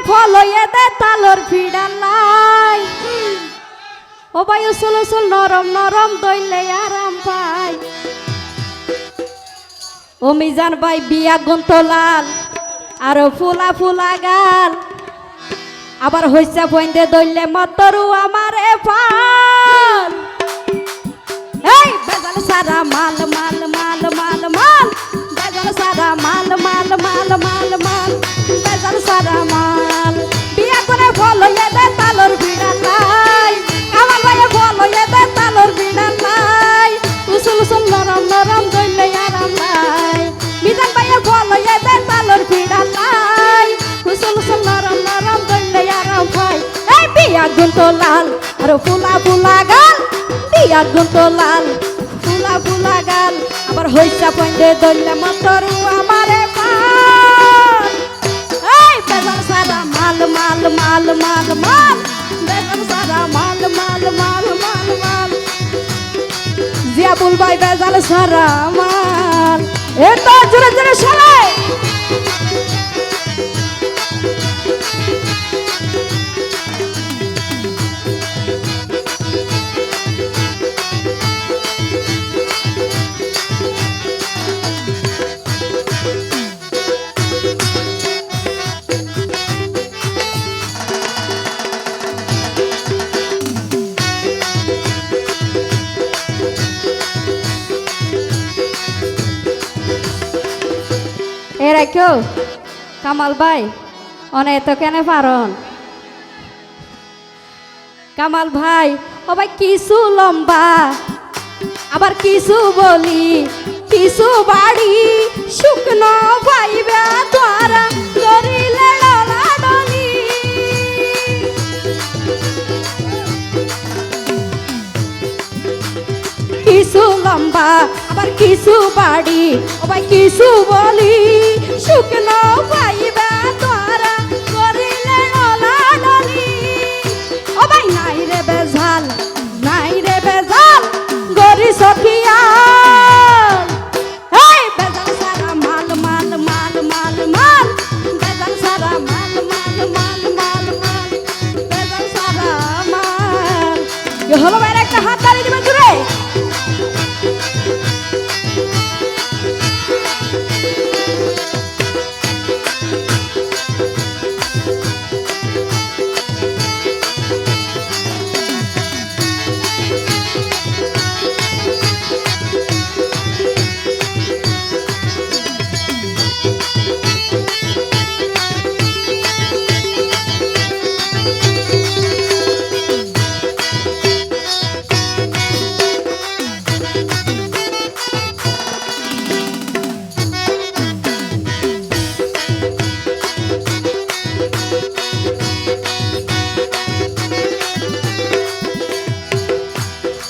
ফলয়ে দে তালর ফিডালাই ও ভাই উসুল উসুল নরম নরম দইলে আরাম পাই ও মিজান ভাই বিয়া গুন্ত লাল আরো ফুলা ফুলা গাল আবার হইসা বইন্দে দইলে মতরু আমারে ফাল এই বেজাল সারা মাল মাল মাল মাল মাল বেজাল সারা মাল মাল মাল মাল মাল বেজাল সারা মাল বিয়া করে ফলয়ে দে তালর বিড়ালাই আমার ভাই ফলয়ে দে তালর বিড়ালাই উসুল উসুল নরম নরম দইলে আরাম লাই মিজান ভাই ফলয়ে দে তালর বিড়ালাই উসুল উসুল নরম নরম দইলে আরাম পাই এই বিয়া গুন্ত লাল আর ফুলা ফুলা গাল বিয়া গুন্ত লাল ফুলা ফুলা গাল আবার হইসা পইন্দে দইলে মতরু আমারে পাল এই বেজাল সারা মাল মাল মাল মাল মাল বেজাল সারা মাল মাল মাল মাল মাল জিয়াবুল ভাই বেজাল সারা মাল এ তো জোরে জোরে সবাই রাখো কামাল ভাই অনে তো কেন পারন কামাল ভাই ও ভাই কিছু লম্বা আবার কিছু বলি কিছু বাড়ি শুকনো ভাইবা দ্বারা করিলে ডলাডলি কিছু লম্বা আবার কিছু বাড়ি ও ভাই কিছু বলি শুকনো ভাইবা দ্বারা করিলে ডলাডলি ও ভাই নাই রে বেজাল গরি সখিয়া এই বেজাল সারা মাল মাল মাল মাল মাল বেজাল সারা মাল মাল মাল মাল মাল বেজাল সারা মাল এ হলো ভাই একটা হাত তালি দিবেন জুড়ে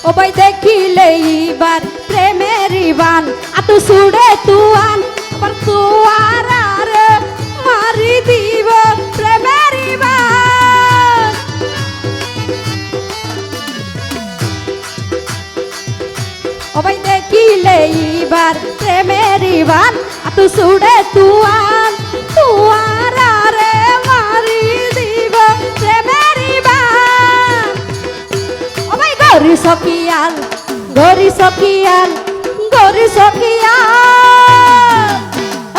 ও ভাই দেখিলে এইবার প্রেমের বান আতু সুড়ে তুয়ান আবার তুয়ার আর মারি দিব প্রেমের বান ও ভাই দেখিলে এইবার প্রেমের বান আতু সুড়ে তুয়ান তুয়ার আর মারি দিব প্রেমের বান ও ভাই গরি সখিয়াল গরি সখিয়াল গরি সখিয়াল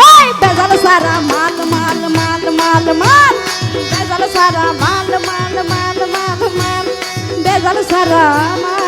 এই বেজাল সারা মাল মাল মাল মাল মাল বেজাল সারা মাল মাল মাল মাল মাল বেজাল সারা মাল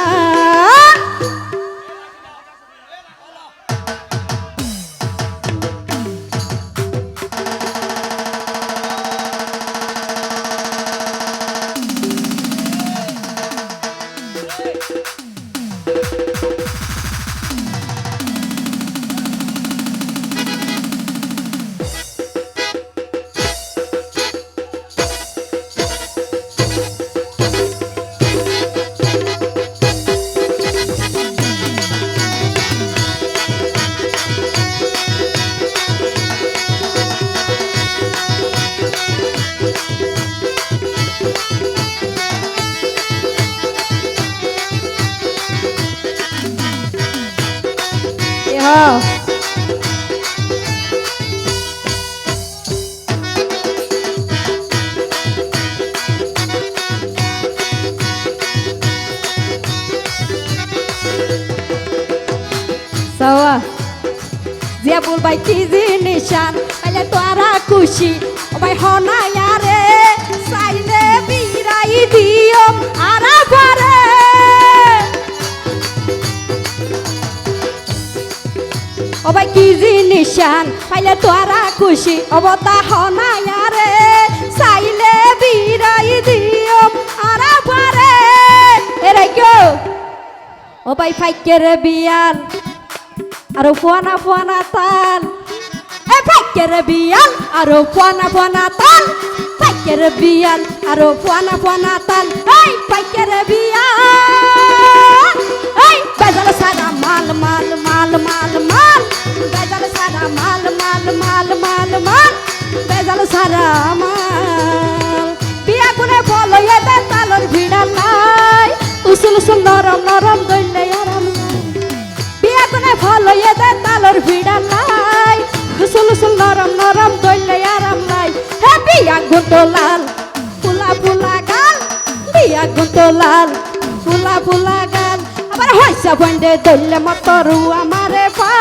Oh. সাওয়া জিয়া বল ভাই কি জিনিসান পাইলে তোরা খুশি ও ভাই হনায়া রে সাইলে বিরাই দিও আরা পারে ও ভাই কি জিনিসান পাইলে তোরা খুশি অবতা হনায়া রে সাইলে বিরাই দিও আরা পারে এরে গো ও ভাই ফাইকের বিয়াল আরো ফোনা ফোনা তাল এ ফাইকের বিয়াল আরো ফোনা ফোনা তাল ফাইকের বিয়াল আরো ফোনা ফোনা তাল এই ফাইকের বিয়াল এই বাজার সারা মাল মাল মাল মাল মাল বাজার সারা মাল মাল মাল মাল মাল বাজার সারা মাল বিয়া কোনে বলো এ তালর ভিড়া নাই উসুল উসুল নরম নরম দইলে আরাম বিয়া কোনে ভালো এদে তালর ভিড়া নাই উসুল উসুল নরম নরম দইলে আরাম নাই হে বিয়া গুন্তো লাল ফুলা ফুলা গাল বিয়া গুন্তো লাল ফুলা ফুলা গাল আবার হইসা বন্ডে দইলে মতরু আমারে পা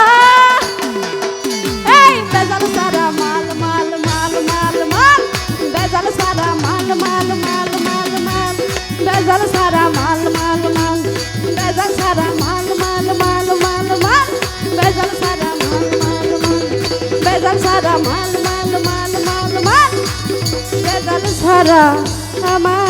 এই বেজাল সারা মাল মাল মাল মাল মাল বেজাল সারা মাল মাল মাল মাল মাল বেজাল সারা মাল মাল মাল বেজাল সারা মাল মাল মাল মাল মাল বেজাল সারা মাল মাল মাল বেজাল সারা মাল মাল মাল মাল মাল বেজাল সারা আমার